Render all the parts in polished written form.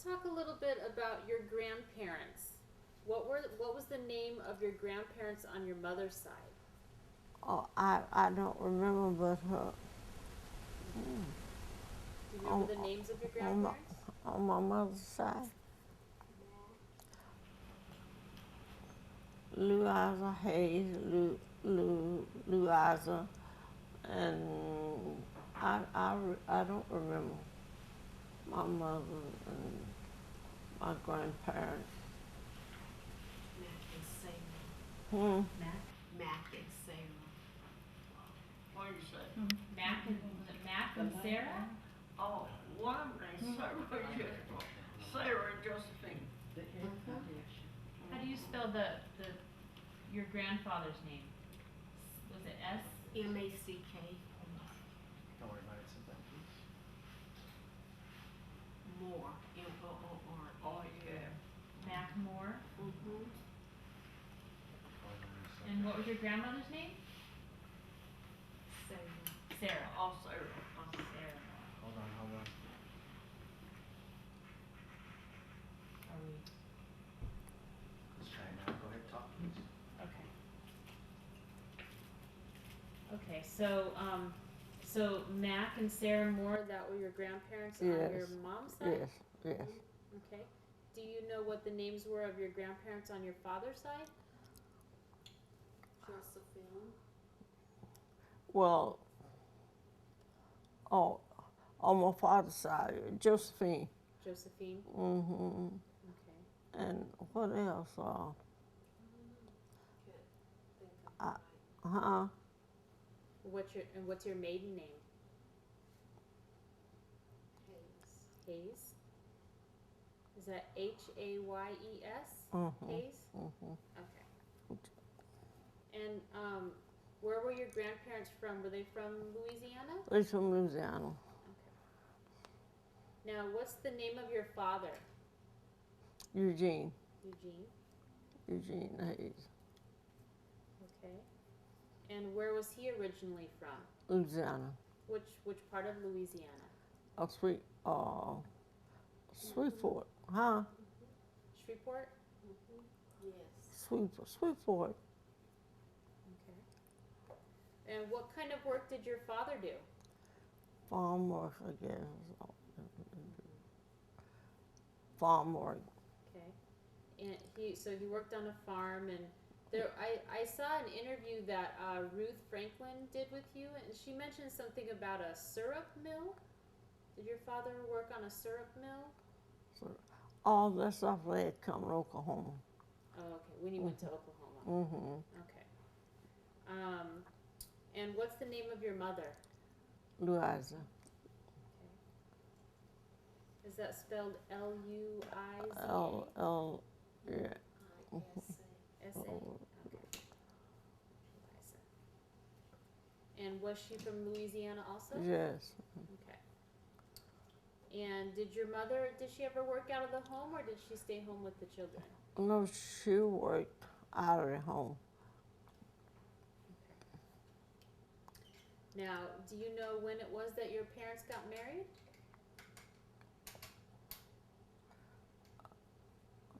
talk a little bit about your grandparents. What was the name of your grandparents on your mother's side? Oh, I don't remember, but her Do you remember the names of your on my, grandparents? on my mother's side, Louisa Hayes, Louisa, and I don't remember my mother and my grandparents. Mac and Sarah. Hmm. Mac and Sarah. What do you say? Mac and was it Mac and Sarah? Oh, one named Sarah and Josephine. How do you spell your grandfather's name? Was it S? M-A-C-K. Don't worry about it, sit down, please. Moore. M-O-O-R. Oh, yeah. Mac Moore. Mm-hmm. And what was your grandmother's name? Sarah. Sarah. Oh, Sarah. Oh, Sarah. Hold on. Are we Let's try it now. Go ahead, talk, please. okay? Okay, so Mac and Sarah Moore, that were your grandparents on your Yes. mom's side? Yes. Okay. Do you know what the names were of your grandparents on your father's side? Josephine. Well, oh, on my father's side, Josephine. Josephine. Mm-hmm. Okay. And what else? Can't think of Uh, the huh? What's your maiden name? Hayes. Hayes. Is that Hayes? Mm-hmm. Hayes. Mm-hmm. Okay. And where were your grandparents from? Were they from Louisiana? They're from Louisiana. Okay. Now, what's the name of your father? Eugene Eugene. Hayes, Okay. And where was he originally from? Louisiana. Which part of Louisiana? Sweetport, huh? Shreveport. Mm-hmm. Yes. Sweetport. Okay. And what kind of work did your father do? Farm work, I guess. Farm work. Okay. And he worked on a farm, and I saw an interview that Ruth Franklin did with you, and she mentioned something about a syrup mill. Did your father work on a syrup mill? So, all that stuff they had come to Oklahoma. Oh, okay. When you went to Oklahoma. Mm-hmm. Okay. And what's the name of your mother? Louisa. Okay. Is that spelled Luiza? Yeah. I-S-A. S-A? Okay. Liza. And was she from Louisiana also? Yes. Okay. And did she ever work out of the home, or did she stay home with the children? No, she worked out of the home. Now, do you know when it was that your parents got married?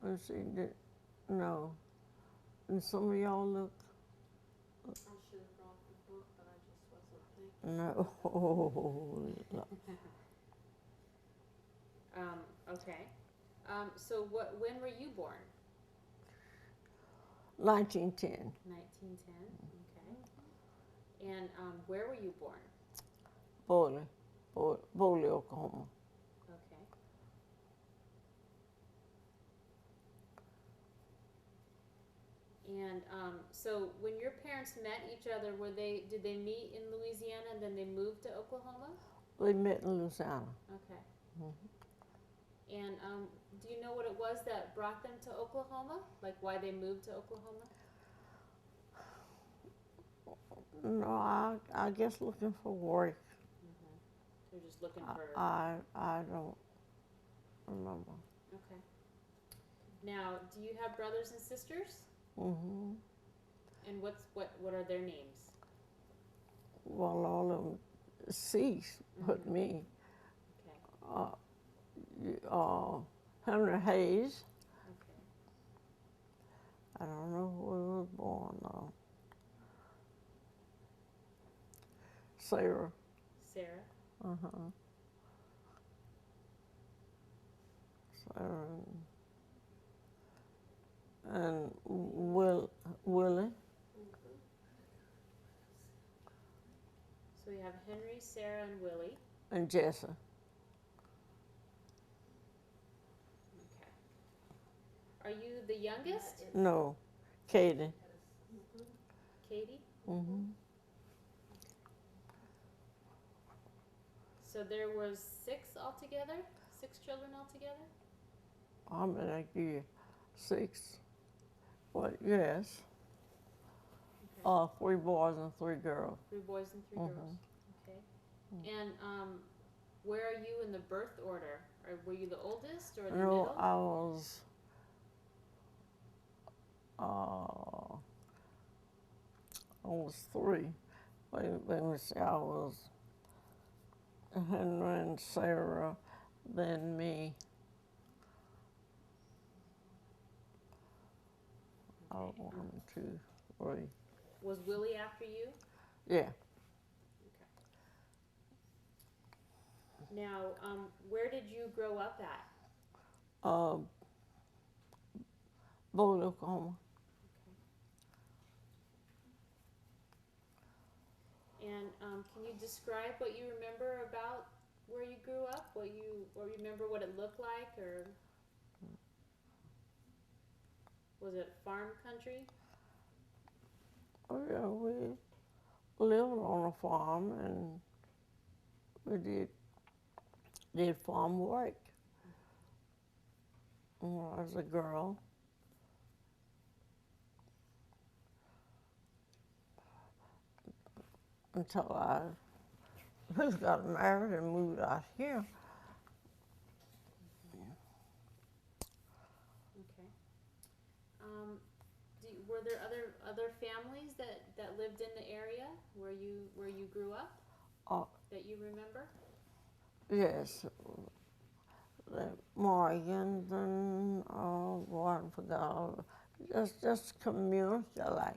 Let's see. No. And some of y'all look. I should have brought the book, but I just wasn't thinking. No. Okay. So when were you born? 1910. 1910. Okay. And where were you born? Bowley, Oklahoma. Okay. And so when your parents met each other, did they meet in Louisiana and then they moved to Oklahoma? We met in Louisiana. Okay. Mhm. And do you know what it was that brought them to Oklahoma? Like why they moved to Oklahoma? No, I guess looking for work. They're just looking for. I don't remember. Okay. Now, do you have brothers and sisters? Mm-hmm. And what are their names? Well, all of them ceased, but me. Okay. Henry Hayes. Okay. I don't know who he was born though. Sarah. Sarah. Uh-huh. Sarah. And Willie So we have Henry, Sarah, and Willie. and Jesse. Okay. Are you the youngest? No, Katie. Katie? Mm-hmm. So there was 6 altogether? 6 children altogether? How many I give you? 6. Well, yes. Okay. 3 boys and 3 girls. 3 boys and 3 Mhm. girls. Okay. And where are you in the birth order? Or were you the oldest or the No, middle? I was. I was 3. Let me see. I was Henry and Sarah, then me. Oh, 1, 2, 3. Was Willie after you? Yeah. Now, where did you grow up at? Boulder, Oklahoma. And can you describe what you remember about where you grew up? Or remember what it looked like, or was it farm country? Oh yeah, we lived on a farm and we did farm work when I was a girl. Until I got married and moved out here. Okay. Were there other families that lived in the area where you grew up that you remember? Yes, the Morgans and I forgot. Just community like.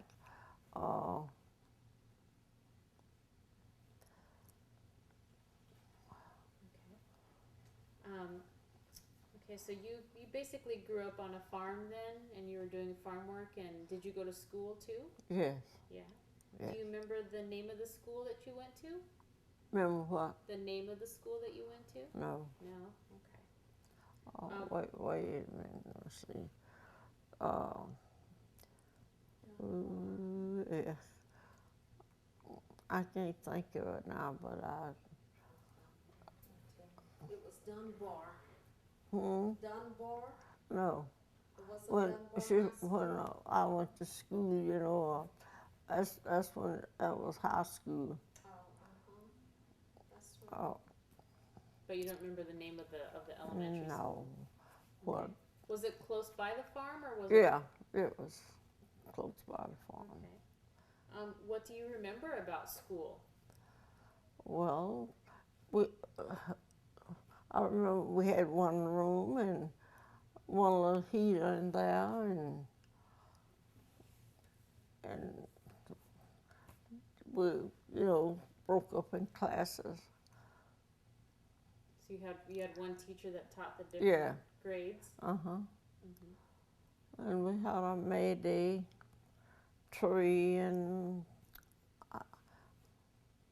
Okay, so you basically grew up on a farm then, and you were doing farm work, and did you go to school too? Yes. Yeah. Yes. Do you remember the name of the school that you went to? Remember what? The name of the school that you went to? No. No? Okay. Wait a minute. Let's see. Yeah. I can't think of it now, but It was Dunbar. Dunbar? No. It wasn't When Dunbar High School? when I went to school, that's when that was high school. That's right. But you don't remember the name of the elementary school? No. What? Was it close by the farm, or was it? Yeah, it was close by the farm. Okay. What do you remember about school? Well, I remember we had one room and one little heater in there, and we, broke up in classes. So you had one teacher that taught the different Yeah. grades? And we had a May Day tree, and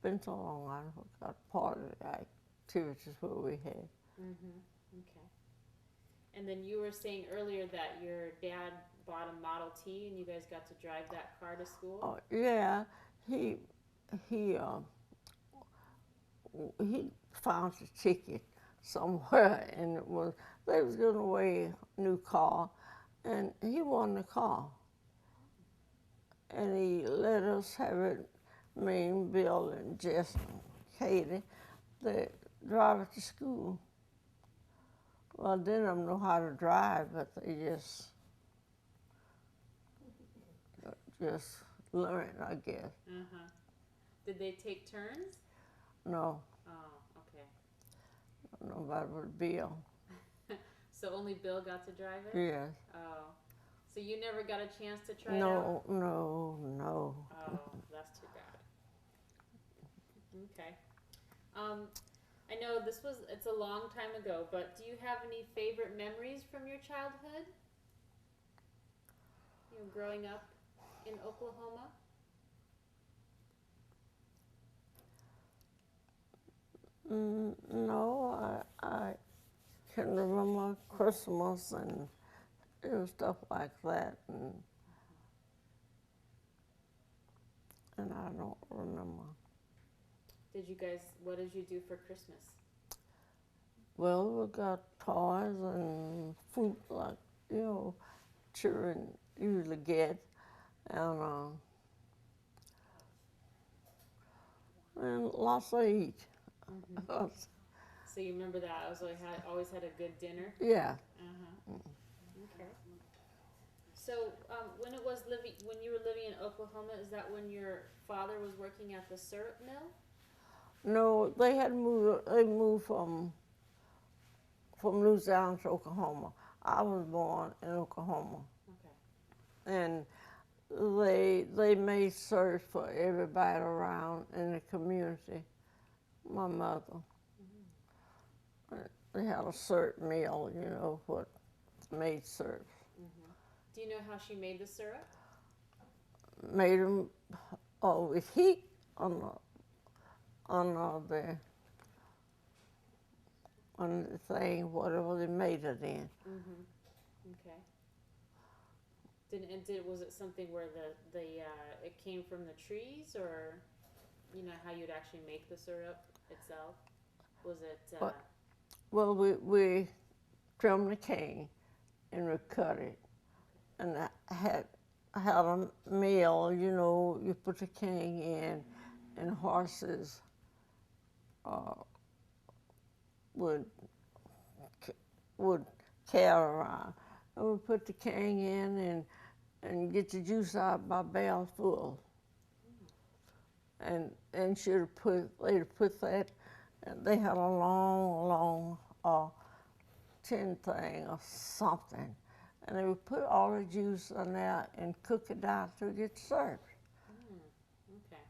been so long I forgot part of the activities what we had. Okay. And then you were saying earlier that your dad bought a Model T, and you guys got to drive that car to school? Oh yeah, he found a ticket somewhere, and they was giving away a new car, and he won the car, and he let us have it, me and Bill and Jess and Katie, they drive it to school. Well, I didn't know how to drive, but they just learned, I guess. Did they take turns? No, Oh, okay. nobody but Bill. So only Bill got to drive it? Yes. Oh. So you never got a chance to try it out? No. Oh, that's too bad. Okay. I know it's a long time ago, but do you have any favorite memories from your childhood? You know, growing up in Oklahoma? No, I can remember Christmas and stuff like that, and I don't remember. What did you do for Christmas? Well, we got toys and fruit like, children usually and lots to eat. Mm-hmm. So you remember that? Always had a good dinner? Yeah. Uh-huh. Okay. So when you were living in Oklahoma, is that when your father was working at the syrup mill? No, they moved from Louisiana to Oklahoma. I was born in Oklahoma. Okay. And they made syrup for everybody around in the community. My mother. Mm-hmm. They had a syrup mill, what made syrup. Mm-hmm. Do you know how she made the syrup? Made them with heat on the thing, whatever they made it in. Mm-hmm. Okay. Was it something where it came from the trees, or you know how you'd actually make the syrup itself? Was it? Well, we trimmed the cane and we cut it, and I had a mill. You put the cane in, and horses would would carry around, and we put the cane in and get the juice out by barrel full. And they'd put that, and they had a long tin thing or something, and they would put all the juice in there and cook it down till it gets served. Okay.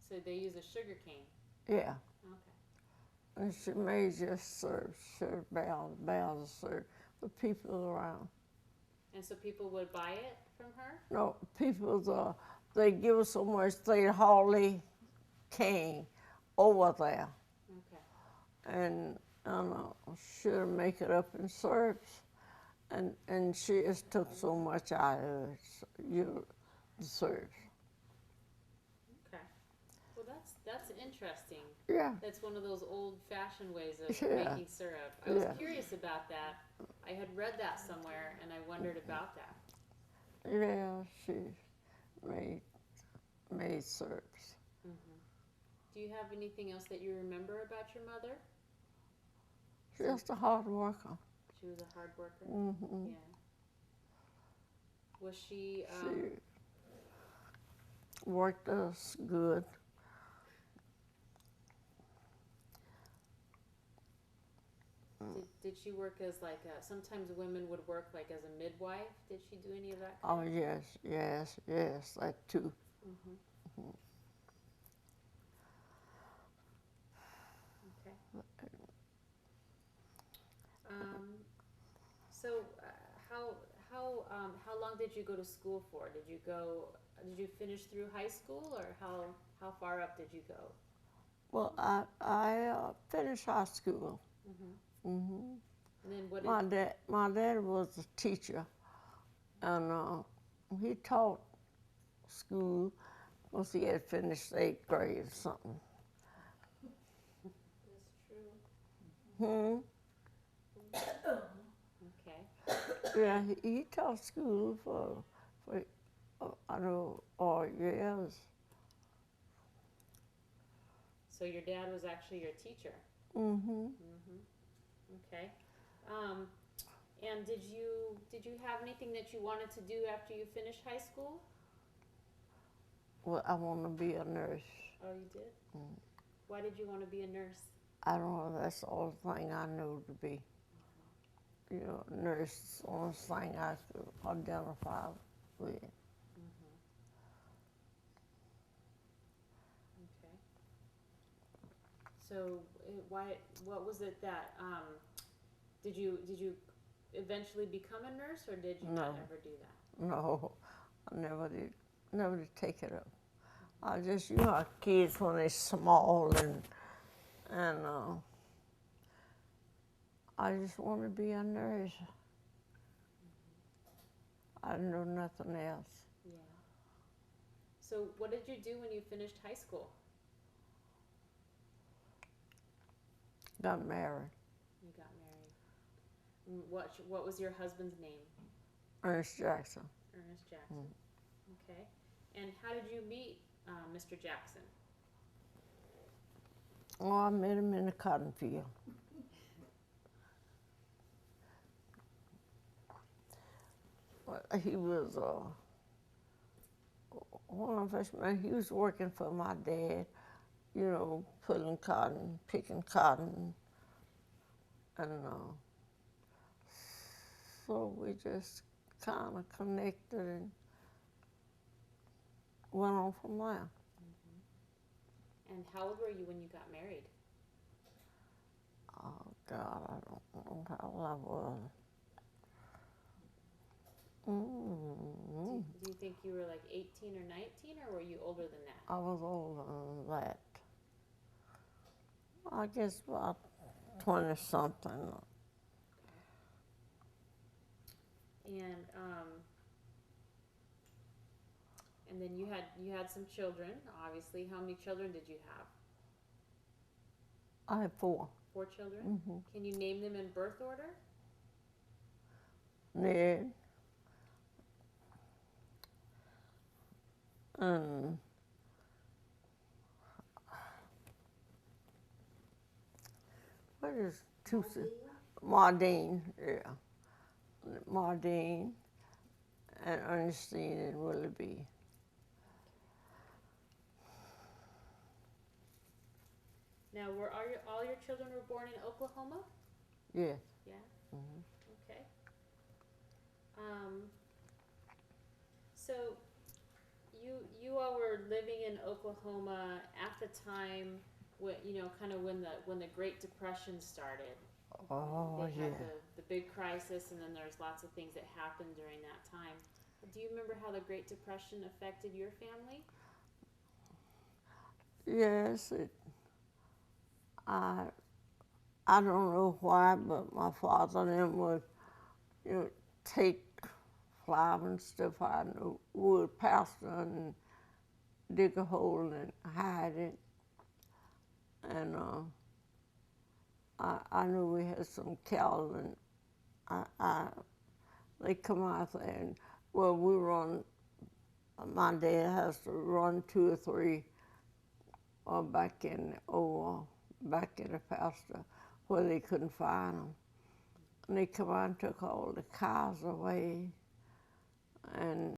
So they use a sugar cane. Yeah. Okay. And she made just serve barrels of syrup with people around. And so people would buy it from her? No, they give us so much, they'd haul the cane over there. Okay. And she'd make it up in syrups. And she just took so much out of it, the syrups. Okay. Well, that's interesting. Yeah. That's one of those old-fashioned ways of Yeah. making syrup. I was Yeah. curious about that. I had read that somewhere, and I wondered about that. Yeah, she made syrups. Mm-hmm. Do you have anything else that you remember about your mother? Just a hard worker. She was a hard worker. Mm-hmm. Yeah. Was she? She worked us good. Did she work as sometimes women would work like as a midwife? Did she do any of that? Oh yes, that too. Mm-hmm. Mm-hmm. Okay. So how long did you go to school for? Did you finish through high school, or how far up did you go? Well, I finished high school. Mm-hmm. Mm-hmm. And then what did My dad was a teacher, and he taught school once he had finished 8th grade or something. That's true. Okay. Yeah, he taught school for I know all years. So your dad was actually your teacher. Mm-hmm. Mm-hmm. Okay. And did you have anything that you wanted to do after you finished high school? Well, I want to be a nurse. Oh, you did? Mm. Why did you want to be a nurse? I don't know. That's the only thing I know to be. nurse is the only thing I could identify with. Mm-hmm. Okay. So what was it that, did you eventually become a nurse, or did you not No. ever do that? No, I never did take it up. I just, how kids when they're small and I just want to be a nurse. I didn't know nothing else. Yeah. So what did you do when you finished high school? Got married. You got married. What was your husband's name? Ernest Jackson. Ernest Jackson. Okay. And how did you meet Mr. Jackson? Oh, I met him in the cotton field. He was one of us, man. He was working for my dad, pulling cotton, picking cotton, and so we just kind of connected and went on from there. And how old were you when you got married? Oh God, I don't know how old I was. Do you think you were like 18 or 19, or were you older than that? I was older than that. I guess about 20-something. And then you had some children, obviously. How many children did you have? I had 4. 4 children? Mm-hmm. Can you name them in birth order? Ned. And what is Mardine, yeah. Mardine and Ernestine and Willoughby. Now, were all your children were born in Oklahoma? Yes. Yeah. Mm-hmm. Okay. So you all were living in Oklahoma at the time when when the Great Depression started. Oh, They had yeah. the big crisis, and then there's lots of things that happened during that time. Do you remember how the Great Depression affected your family? Yes, I don't know why, but my father and them would, take flour and stuff out of the wood pasture and dig a hole and hide it. And I knew we had some cows, and they come out there, and well, we run. My dad has to run 2 or 3 back in the pasture where they couldn't find them. And they come out and took all the cows away, and